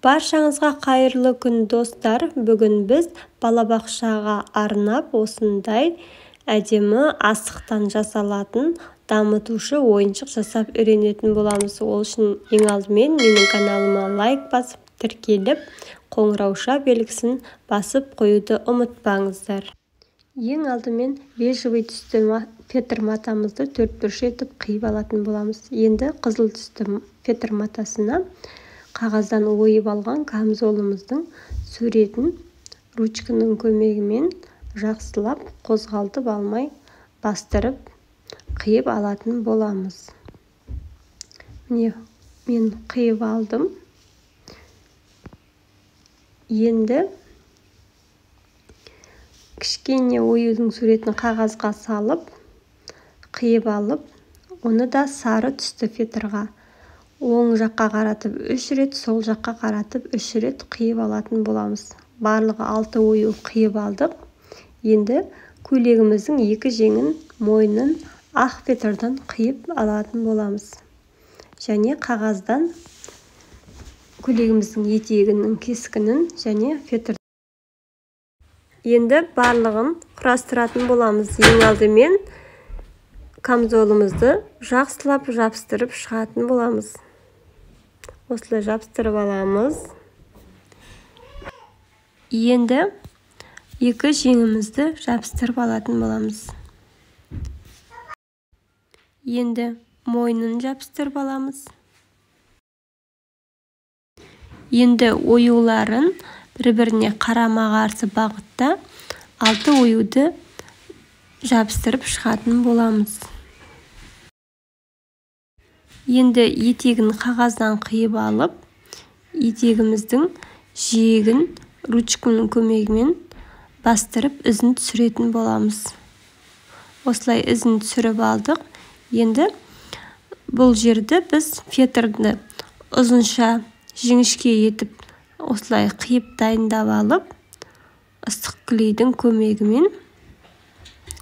Баршаңызға қайырлы күн достар. Бүгін біз балабақшаға арнап осындай әдемі асықтан жасалатын дамытушы ойыншық жасап үйренетін боламыз. Ол үшін ең алдымен менің каналыма лайк басып, тіркеліп, қоңырауша белгісін басып қоюды ұмытпаңыздар. Ең алдымен бежевый түсті фетр матамызды төрт-бұрыш етіп қиып алатын боламыз. Енді қызыл түсті фетр матасына қағаздан ойып алған камзолымыздың суретін ручканың көмегімен жақсылап қозғалтып алмай бастырып қиып алатын боламыз. Міне, мен қиып алдым. Енді кішкене оюдың суретін қағазға салып, қиып алып, оны да сары түсті фетрға оң жаққа қаратып 3 рет, сол жаққа қаратып 3 рет қиып алатын боламыз. Барлығы 6 ою қиып алдық. Енді көйлегіміздің екі жеңін, мойнын ақ фетрдан қиып алатын боламыз. Және қағаздан көйлегіміздің етегінің кескінін және фетр. Енді барлығын құрастыратын боламыз. Ең алдымен камзолымызды жақсылап жабыстырып шығатын боламыз. Осылай жабыстырып аламыз. Енді екі жеңімізді жабыстырып алатын боламыз. Енді мойнын жабыстырып аламыз. Енді оюларын бір-біріне қарама-қарсы бағытта 6 оюды жабыстырып шығатын боламыз. Енді етегін қағаздан қиып алып, етегіміздің жиегін ручканың көмегімен бастырып ізін түсіретін боламыз. Осылай ізін түсіріп алдық. Енді бұл жерді біз фетрді ұзынша жіңішке етіп осылай қиып дайындап алып, ыстық клейдің көмегімен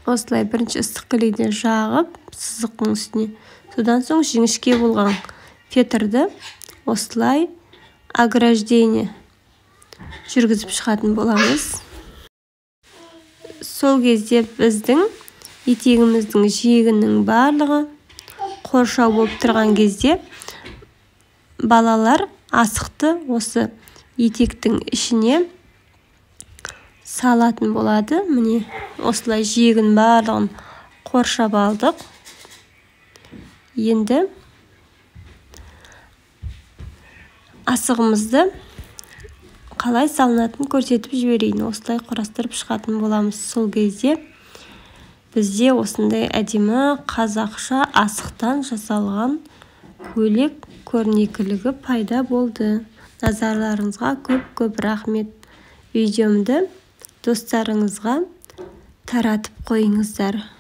осылай бірінші ыстық клейді жағып сызықтың үстіне, содан соң жіңішке болған фетрді осылай ограждение жүргізіп шығатын боламыз. Сол кезде біздің етегіміздің жиегінің барлығы қоршау болып тұрған кезде балалар асықты осы етектің ішіне салатын болады. Міне, осылай жиегін барлығын қоршап алдық. Енді асығымызды қалай салынатын көрсетіп жіберейін. Осылай құрастырып шығатын боламыз. Сол кезде бізде осындай әдемі қазақша асықтан жасалған көйлек көрнекілігі пайда болды. Назарларыңызға көп рахмет. Видеомды достарыңызға таратып қойыңыздар.